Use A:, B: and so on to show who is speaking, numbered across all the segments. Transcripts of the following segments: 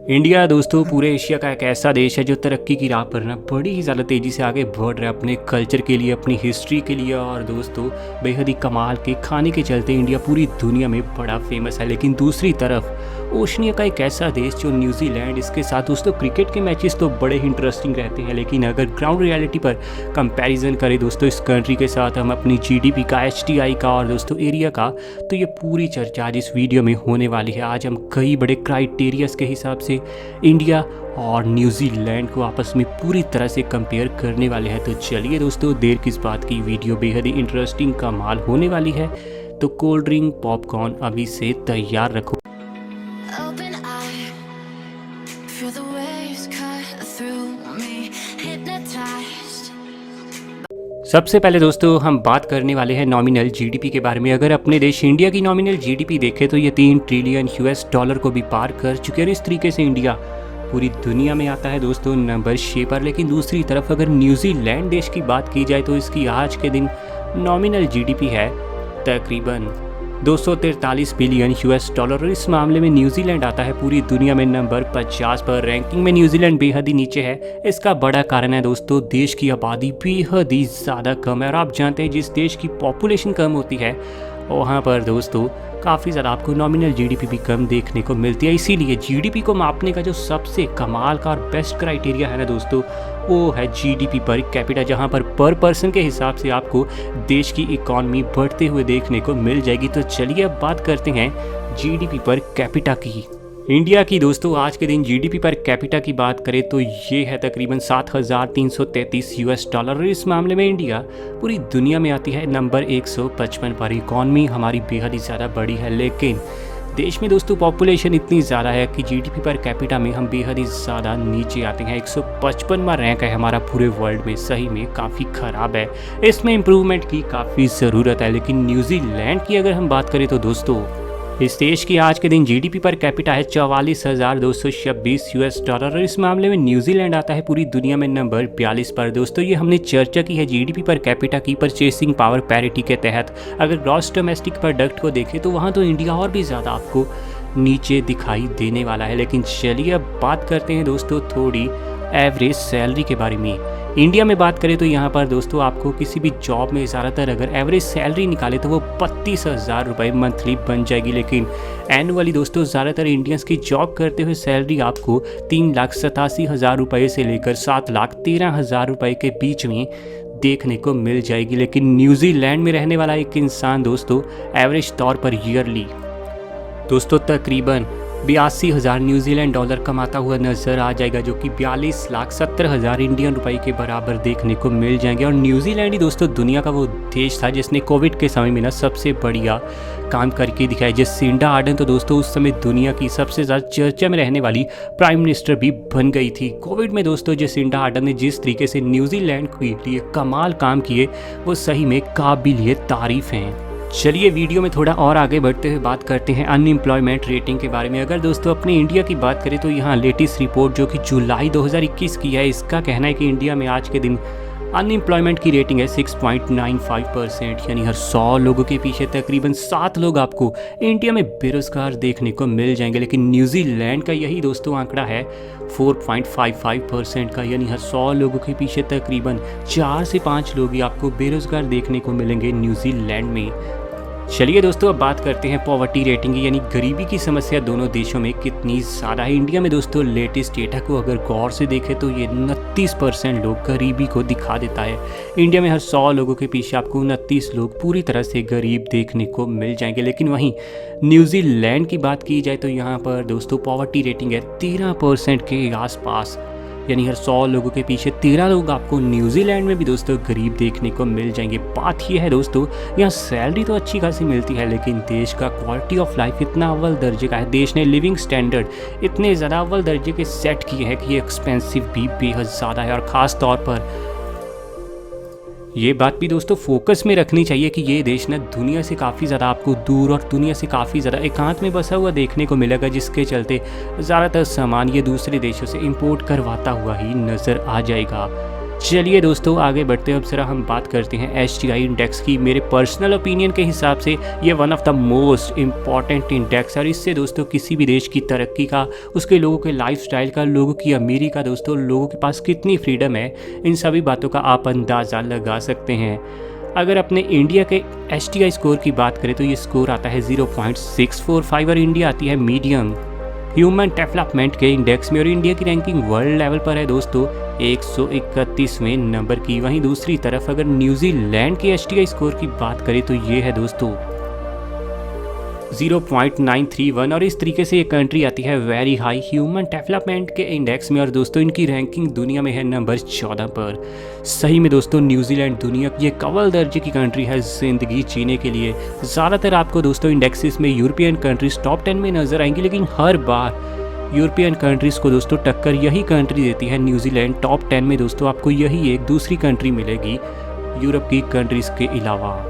A: India दोस्तों पूरे Asia का एक ऐसा देश है जो तरक्की की राह पर ना बड़ी ही ज़्यादा तेज़ी से आगे बढ़ रहा है अपने कल्चर के लिए, अपनी हिस्ट्री के लिए। और दोस्तों बेहद ही कमाल के खाने के चलते इंडिया पूरी दुनिया में बड़ा फेमस है। लेकिन दूसरी तरफ ओशनिया का एक ऐसा देश जो न्यूजीलैंड, इसके साथ दोस्तों क्रिकेट के मैचेस तो बड़े ही इंटरेस्टिंग रहते हैं। लेकिन अगर ग्राउंड रियलिटी पर कंपैरिजन करें दोस्तों इस कंट्री के साथ हम अपनी जीडीपी का, एचटीआई का और दोस्तों एरिया का, तो ये पूरी चर्चा आज इस वीडियो में होने वाली है। आज हम कई बड़े क्राइटेरियाज के हिसाब से इंडिया और न्यूजीलैंड को आपस में पूरी तरह से कंपेयर करने वाले हैं। तो चलिए दोस्तों, देर किस बात की, वीडियो बेहद ही इंटरेस्टिंग कमाल होने वाली है। तो कोल्ड ड्रिंक, पॉपकॉर्न अभी से तैयार रखो।
B: Open eye, feel the waves cut through me, hypnotized.
A: सबसे पहले दोस्तों हम बात करने वाले हैं नॉमिनल जीडीपी के बारे में। अगर अपने देश इंडिया की नॉमिनल जीडीपी देखें तो ये 3 ट्रिलियन यूएस डॉलर को भी पार कर चुके हैं। इस तरीके से इंडिया पूरी दुनिया में आता है दोस्तों नंबर 6 पर। लेकिन दूसरी तरफ अगर न्यूजीलैंड देश की बात की जाए तो इसकी आज के दिन नॉमिनल जीडीपी है तकरीबन 243 बिलियन यूएस डॉलर। और इस मामले में न्यूजीलैंड आता है पूरी दुनिया में नंबर 50 पर। रैंकिंग में न्यूजीलैंड बेहद ही नीचे है। इसका बड़ा कारण है दोस्तों देश की आबादी बेहद ही ज़्यादा कम है। और आप जानते हैं जिस देश की पॉपुलेशन कम होती है वहाँ पर दोस्तों काफ़ी ज़्यादा आपको नॉमिनल जीडीपी भी कम देखने को मिलती है। इसीलिए जीडीपी को मापने का जो सबसे कमाल का और बेस्ट क्राइटेरिया है ना दोस्तों, वो है जीडीपी पर कैपिटा, जहाँ पर पर्सन के हिसाब से आपको देश की इकॉनमी बढ़ते हुए देखने को मिल जाएगी। तो चलिए अब बात करते हैं जीडीपी पर कैपिटा की। इंडिया की दोस्तों आज के दिन जीडीपी पर कैपिटा की बात करें तो ये है तकरीबन 7,333 यूएस डॉलर। और इस मामले में इंडिया पूरी दुनिया में आती है नंबर 155 पर। इकॉनमी हमारी बेहद ही ज़्यादा बड़ी है, लेकिन देश में दोस्तों पॉपुलेशन इतनी ज़्यादा है कि जीडीपी पर कैपिटा में हम बेहद ही ज़्यादा नीचे आते हैं। 155वां रैंक है हमारा पूरे वर्ल्ड में, सही में काफ़ी ख़राब है। इसमें इम्प्रूवमेंट की काफ़ी ज़रूरत है। लेकिन न्यूजीलैंड की अगर हम बात करें तो दोस्तों इस देश की आज के दिन जीडीपी पर कैपिटा है 44,226 यूएस डॉलर। और इस मामले में न्यूजीलैंड आता है पूरी दुनिया में नंबर 42 पर। दोस्तों ये हमने चर्चा की है जीडीपी पर कैपिटा की परचेसिंग पावर पैरिटी के तहत। अगर ग्रॉस डोमेस्टिक प्रोडक्ट को देखें तो वहाँ तो इंडिया और भी ज़्यादा आपको नीचे दिखाई देने वाला है। लेकिन चलिए अब बात करते हैं दोस्तों थोड़ी एवरेज सैलरी के बारे में। इंडिया में बात करें तो यहाँ पर दोस्तों आपको किसी भी जॉब में ज़्यादातर अगर एवरेज सैलरी निकाले तो वो 32,000 रुपये मंथली बन जाएगी। लेकिन एनुअली दोस्तों ज़्यादातर इंडियंस की जॉब करते हुए सैलरी आपको 3,87,000 रुपये से लेकर 7,13,000 रुपये के बीच में देखने को मिल जाएगी। लेकिन न्यूजीलैंड में रहने वाला एक इंसान दोस्तों एवरेज तौर पर ईयरली दोस्तों तकरीबन 82,000 न्यूजीलैंड डॉलर कमाता हुआ नजर आ जाएगा, जो कि 42,70,000 इंडियन रुपए के बराबर देखने को मिल जाएंगे। और न्यूजीलैंड ही दोस्तों दुनिया का वो देश था जिसने कोविड के समय में ना सबसे बढ़िया काम करके दिखाया। जेसिंडा आर्डन तो दोस्तों उस समय दुनिया की सबसे ज़्यादा चर्चा में रहने वाली प्राइम मिनिस्टर भी बन गई थी। कोविड में दोस्तों जेसिंडा आर्डन ने जिस तरीके से न्यूजीलैंड के लिए कमाल काम किए वो सही में काबिल तारीफ़ हैं। चलिए वीडियो में थोड़ा और आगे बढ़ते हुए बात करते हैं अनएम्प्लॉयमेंट रेटिंग के बारे में। अगर दोस्तों अपने इंडिया की बात करें तो यहाँ लेटेस्ट रिपोर्ट जो कि जुलाई 2021 की है, इसका कहना है कि इंडिया में आज के दिन अनएम्प्लॉयमेंट की रेटिंग है 6.95%। यानी हर 100 लोगों के पीछे तकरीबन 7 लोग आपको इंडिया में बेरोजगार देखने को मिल जाएंगे। लेकिन न्यूजीलैंड का यही दोस्तों आंकड़ा है 4.55% का। यानी हर 100 लोगों के पीछे तकरीबन 4 से 5 लोग ही आपको बेरोजगार देखने को मिलेंगे न्यूजीलैंड में। चलिए दोस्तों अब बात करते हैं पॉवर्टी रेटिंग की, यानी गरीबी की समस्या दोनों देशों में कितनी ज़्यादा है। इंडिया में दोस्तों लेटेस्ट डेटा को अगर गौर से देखें तो ये 29% लोग गरीबी को दिखा देता है। इंडिया में हर 100 लोगों के पीछे आपको 29 लोग पूरी तरह से गरीब देखने को मिल जाएंगे। लेकिन वहीं न्यूजीलैंड की बात की जाए तो यहाँ पर दोस्तों पॉवर्टी रेटिंग है 13% के आसपास। यानी हर 100 लोगों के पीछे 13 लोग आपको न्यूजीलैंड में भी दोस्तों गरीब देखने को मिल जाएंगे। बात यह है दोस्तों यहाँ सैलरी तो अच्छी खासी मिलती है, लेकिन देश का क्वालिटी ऑफ लाइफ इतना अव्वल दर्जे का है, देश ने लिविंग स्टैंडर्ड इतने ज़्यादा अव्वल दर्जे के सेट किए हैं कि ये एक्सपेंसिव भी बेहद ज़्यादा है। और ख़ास तौर पर ये बात भी दोस्तों फोकस में रखनी चाहिए कि ये देश ना दुनिया से काफ़ी ज़्यादा आपको दूर और दुनिया से काफ़ी ज़्यादा एकांत में बसा हुआ देखने को मिलेगा, जिसके चलते ज़्यादातर सामान ये दूसरे देशों से इंपोर्ट करवाता हुआ ही नज़र आ जाएगा। चलिए दोस्तों आगे बढ़ते हैं। अब जरा हम बात करते हैं HDI इंडेक्स की। मेरे पर्सनल ओपिनियन के हिसाब से ये one of the most important index, और इससे दोस्तों किसी भी देश की तरक्की का, उसके लोगों के लाइफस्टाइल का, लोगों की अमीरी का, दोस्तों लोगों के पास कितनी फ्रीडम है, इन सभी बातों का आप अंदाज़ा लगा सकते हैं। अगर अपने इंडिया के HDI स्कोर की बात करें तो ये स्कोर आता है 0.645 और इंडिया आती है मीडियम ह्यूमन डेवलपमेंट के इंडेक्स में, और इंडिया की रैंकिंग वर्ल्ड लेवल पर है दोस्तों 131वें नंबर की। वहीं दूसरी तरफ अगर न्यूजीलैंड के HDI स्कोर की बात करें तो ये है दोस्तों 0.931, और इस तरीके से ये कंट्री आती है वेरी हाई ह्यूमन डेवलपमेंट के इंडेक्स में, और दोस्तों इनकी रैंकिंग दुनिया में है नंबर 14 पर। सही में दोस्तों न्यूजीलैंड दुनिया की एक अव्वल दर्जे की कंट्री है ज़िंदगी जीने के लिए। ज़्यादातर आपको दोस्तों इंडेक्सेस में यूरोपियन कंट्रीज टॉप 10 में नज़र आएंगी, लेकिन हर बार यूरोपियन कंट्रीज़ को दोस्तों टक्कर यही कंट्री देती है न्यूजीलैंड। टॉप 10 में दोस्तों आपको यही एक दूसरी कंट्री मिलेगी यूरोप की कंट्रीज़ के अलावा।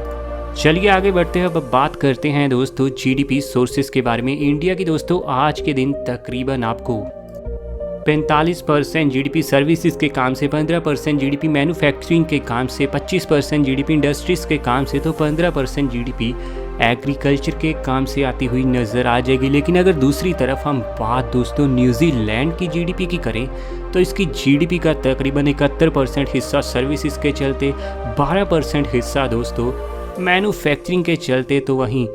A: चलिए आगे बढ़ते हैं। अब बात करते हैं दोस्तों GDP सोर्सेज के बारे में। इंडिया की दोस्तों आज के दिन तकरीबन आपको 45% GDP सर्विसेज के काम से, 15% GDP मैन्युफैक्चरिंग के काम से, 25% GDP इंडस्ट्रीज़ के काम से, तो 15% GDP एग्रीकल्चर के काम से आती हुई नज़र आ जाएगी। लेकिन अगर दूसरी तरफ हम बात दोस्तों न्यूजीलैंड की GDP की करें तो इसकी GDP का तकरीबन 71% हिस्सा सर्विसेज के चलते, 12% हिस्सा दोस्तों मैन्युफैक्चरिंग के चलते, तो वहीं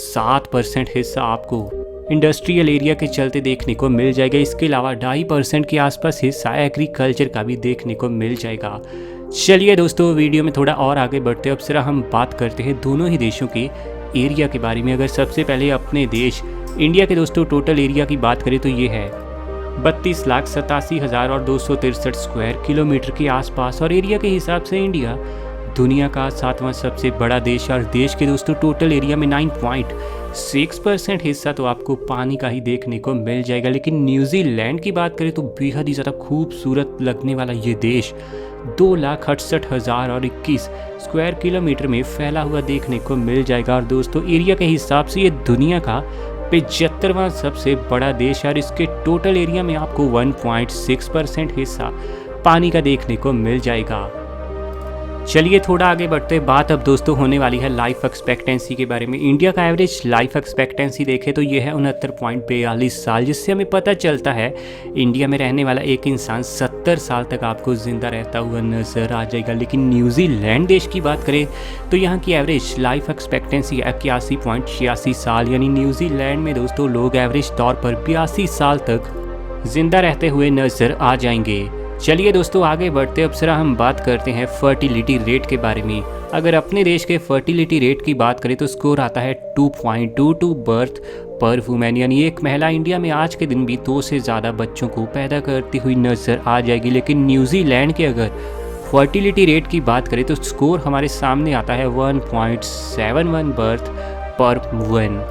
A: 7% हिस्सा आपको इंडस्ट्रियल एरिया के चलते देखने को मिल जाएगा। इसके अलावा 2.5% के आसपास हिस्सा एग्रीकल्चर का भी देखने को मिल जाएगा। चलिए दोस्तों वीडियो में थोड़ा और आगे बढ़ते हैं। अब जरा हम बात करते हैं दोनों ही देशों के एरिया के बारे में। अगर सबसे पहले अपने देश इंडिया के दोस्तों टोटल एरिया की बात करें तो ये है 32,87,263 स्क्वायर किलोमीटर के आसपास, और एरिया के हिसाब से इंडिया दुनिया का 7वां सबसे बड़ा देश, और देश के दोस्तों टोटल एरिया में 9.6% हिस्सा तो आपको पानी का ही देखने को मिल जाएगा। लेकिन न्यूजीलैंड की बात करें तो बेहद ही ज़्यादा खूबसूरत लगने वाला ये देश 2,68,021 स्क्वायर किलोमीटर में फैला हुआ देखने को मिल जाएगा, और दोस्तों एरिया के हिसाब से ये दुनिया का 75वां सबसे बड़ा देश, और इसके टोटल एरिया में आपको 1.6% हिस्सा पानी का देखने को मिल जाएगा। चलिए थोड़ा आगे बढ़ते हैं। बात अब दोस्तों होने वाली है लाइफ एक्सपेक्टेंसी के बारे में। इंडिया का एवरेज लाइफ एक्सपेक्टेंसी देखें तो ये है 69.42 साल, जिससे हमें पता चलता है इंडिया में रहने वाला एक इंसान 70 साल तक आपको ज़िंदा रहता हुआ नज़र आ जाएगा। लेकिन न्यूजीलैंड देश की बात करें तो यहाँ की एवरेज लाइफ एक्सपेक्टेंसी 81.86 साल, यानी न्यूजीलैंड में दोस्तों लोग एवरेज तौर पर 82 साल तक ज़िंदा रहते हुए नज़र आ जाएंगे। चलिए दोस्तों आगे बढ़ते अब जरा हम बात करते हैं फर्टिलिटी रेट के बारे में। अगर अपने देश के फर्टिलिटी रेट की बात करें तो स्कोर आता है 2.22 बर्थ पर वुमेन, यानी एक महिला इंडिया में आज के दिन भी 2 से ज़्यादा बच्चों को पैदा करती हुई नज़र आ जाएगी। लेकिन न्यूजीलैंड के अगर फर्टिलिटी रेट की बात करें तो स्कोर हमारे सामने आता है 1.71 बर्थ पर वुमेन।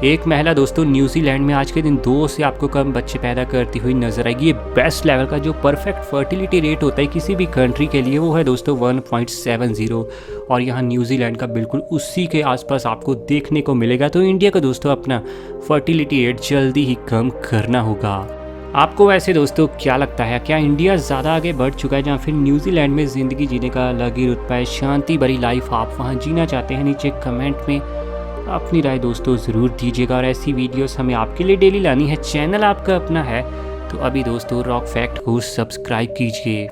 A: एक महिला दोस्तों न्यूजीलैंड में आज के दिन 2 से आपको कम बच्चे पैदा करती हुई नजर आएगी। ये बेस्ट लेवल का जो परफेक्ट फर्टिलिटी रेट होता है किसी भी कंट्री के लिए, वो है दोस्तों 1.70, और यहाँ न्यूजीलैंड का बिल्कुल उसी के आसपास आपको देखने को मिलेगा। तो इंडिया का दोस्तों अपना फर्टिलिटी रेट जल्दी ही कम करना होगा। आपको वैसे दोस्तों क्या लगता है, क्या इंडिया ज़्यादा आगे बढ़ चुका है, या फिर न्यूजीलैंड में ज़िंदगी जीने का अलग ही रुतबा है, शांति भरी लाइफ आप वहाँ जीना चाहते हैं? नीचे कमेंट में अपनी राय दोस्तों ज़रूर दीजिएगा, और ऐसी वीडियोस हमें आपके लिए डेली लानी है। चैनल आपका अपना है तो अभी दोस्तों रॉक फैक्ट को सब्सक्राइब कीजिए।